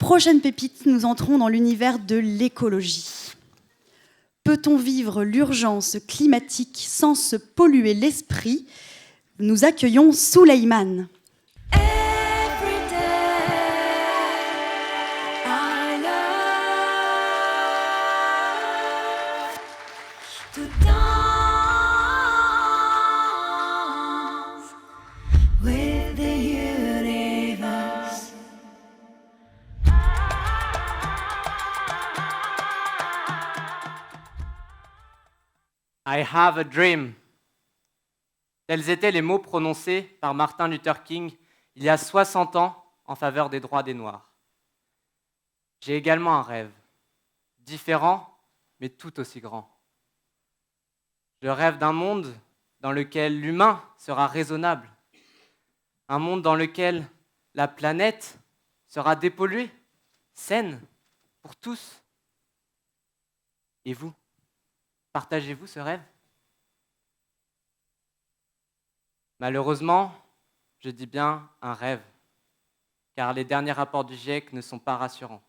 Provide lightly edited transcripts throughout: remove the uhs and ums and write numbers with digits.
prochaine pépite, nous entrons dans l'univers de l'écologie. Peut-on vivre l'urgence climatique sans se polluer l'esprit ? Nous accueillons Souleymane. I have a dream. Tels étaient les mots prononcés par Martin Luther King il y a 60 ans en faveur des droits des Noirs. J'ai également un rêve, différent mais tout aussi grand. Je rêve d'un monde dans lequel l'humain sera raisonnable, un monde dans lequel la planète sera dépolluée, saine pour tous. Et vous ? Partagez-vous ce rêve ? Malheureusement, je dis bien un rêve, car les derniers rapports du GIEC ne sont pas rassurants.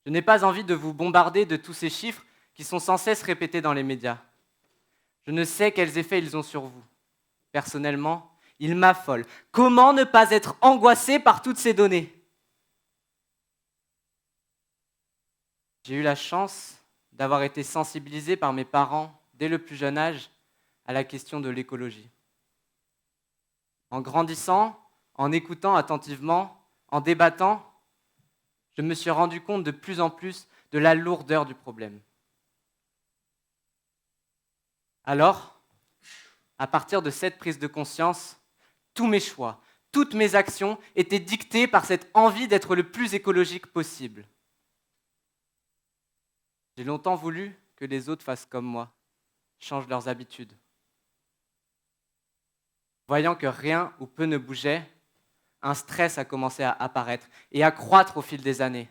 Je n'ai pas envie de vous bombarder de tous ces chiffres qui sont sans cesse répétés dans les médias. Je ne sais quels effets ils ont sur vous. Personnellement, ils m'affolent. Comment ne pas être angoissé par toutes ces données ? J'ai eu la chance d'avoir été sensibilisé par mes parents dès le plus jeune âge à la question de l'écologie. En grandissant, en écoutant attentivement, en débattant, je me suis rendu compte de plus en plus de la lourdeur du problème. Alors, à partir de cette prise de conscience, tous mes choix, toutes mes actions étaient dictées par cette envie d'être le plus écologique possible. J'ai longtemps voulu que les autres fassent comme moi, changent leurs habitudes. Voyant que rien ou peu ne bougeait, un stress a commencé à apparaître et à croître au fil des années.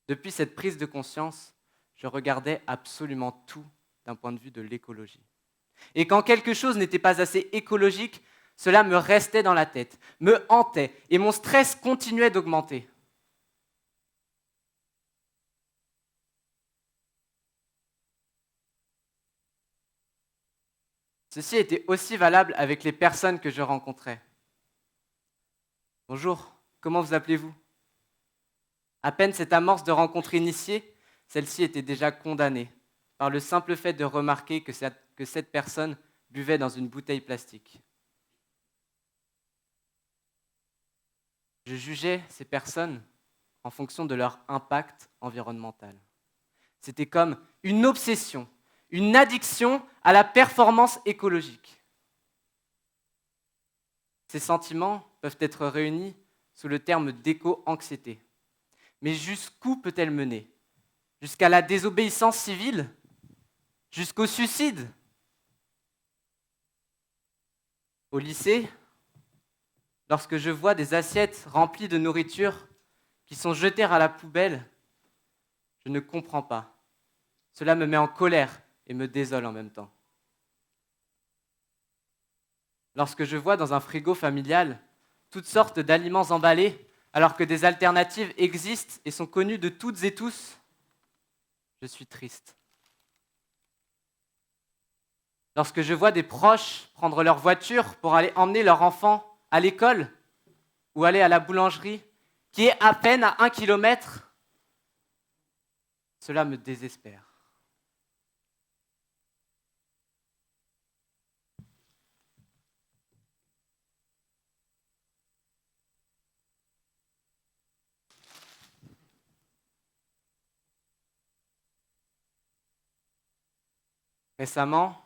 Depuis cette prise de conscience, je regardais absolument tout d'un point de vue de l'écologie. Et quand quelque chose n'était pas assez écologique, cela me restait dans la tête, me hantait et mon stress continuait d'augmenter. Ceci était aussi valable avec les personnes que je rencontrais. Bonjour, comment vous appelez-vous ? À peine cette amorce de rencontre initiée, celle-ci était déjà condamnée par le simple fait de remarquer que cette personne buvait dans une bouteille plastique. Je jugeais ces personnes en fonction de leur impact environnemental. C'était comme une obsession, une addiction à la performance écologique. Ces sentiments peuvent être réunis sous le terme d'éco-anxiété. Mais jusqu'où peut-elle mener ? Jusqu'à la désobéissance civile ? Jusqu'au suicide ? Au lycée, lorsque je vois des assiettes remplies de nourriture qui sont jetées à la poubelle, je ne comprends pas. Cela me met en colère et me désole en même temps. Lorsque je vois dans un frigo familial toutes sortes d'aliments emballés, alors que des alternatives existent et sont connues de toutes et tous, je suis triste. Lorsque je vois des proches prendre leur voiture pour aller emmener leur enfant à l'école ou aller à la boulangerie, qui est à peine à 1 kilomètre, cela me désespère. Récemment,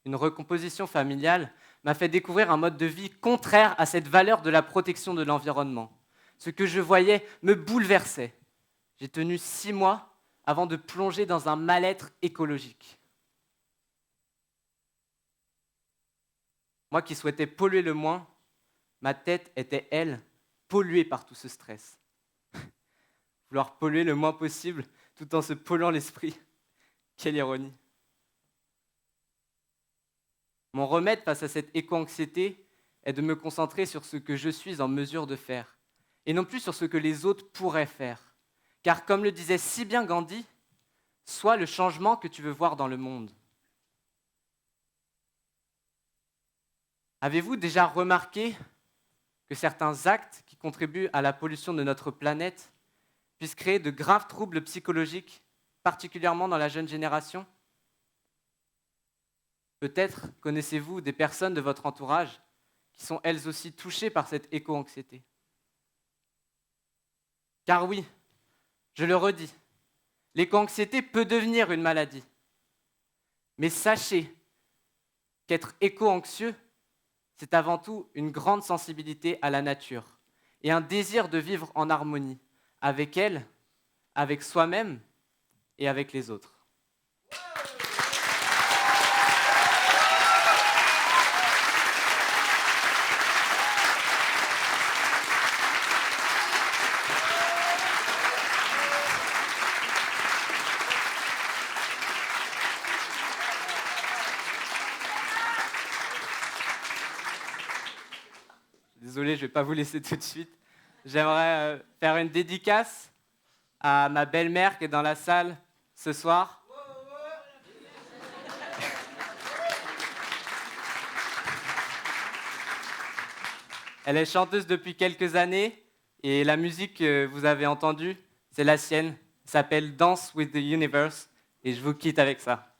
une recomposition familiale m'a fait découvrir un mode de vie contraire à cette valeur de la protection de l'environnement. Ce que je voyais me bouleversait. J'ai tenu 6 mois avant de plonger dans un mal-être écologique. Moi qui souhaitais polluer le moins, ma tête était, elle, polluée par tout ce stress. Vouloir polluer le moins possible tout en se polluant l'esprit. Quelle ironie. Mon remède face à cette éco-anxiété est de me concentrer sur ce que je suis en mesure de faire et non plus sur ce que les autres pourraient faire. Car comme le disait si bien Gandhi, sois le changement que tu veux voir dans le monde. Avez-vous déjà remarqué que certains actes qui contribuent à la pollution de notre planète puissent créer de graves troubles psychologiques, particulièrement dans la jeune génération ? Peut-être connaissez-vous des personnes de votre entourage qui sont elles aussi touchées par cette éco-anxiété. Car oui, je le redis, l'éco-anxiété peut devenir une maladie. Mais sachez qu'être éco-anxieux, c'est avant tout une grande sensibilité à la nature et un désir de vivre en harmonie avec elle, avec soi-même et avec les autres. Désolé, je ne vais pas vous laisser tout de suite. J'aimerais faire une dédicace à ma belle-mère qui est dans la salle ce soir. Elle est chanteuse depuis quelques années et la musique que vous avez entendue, c'est la sienne. Elle s'appelle Dance with the Universe et je vous quitte avec ça.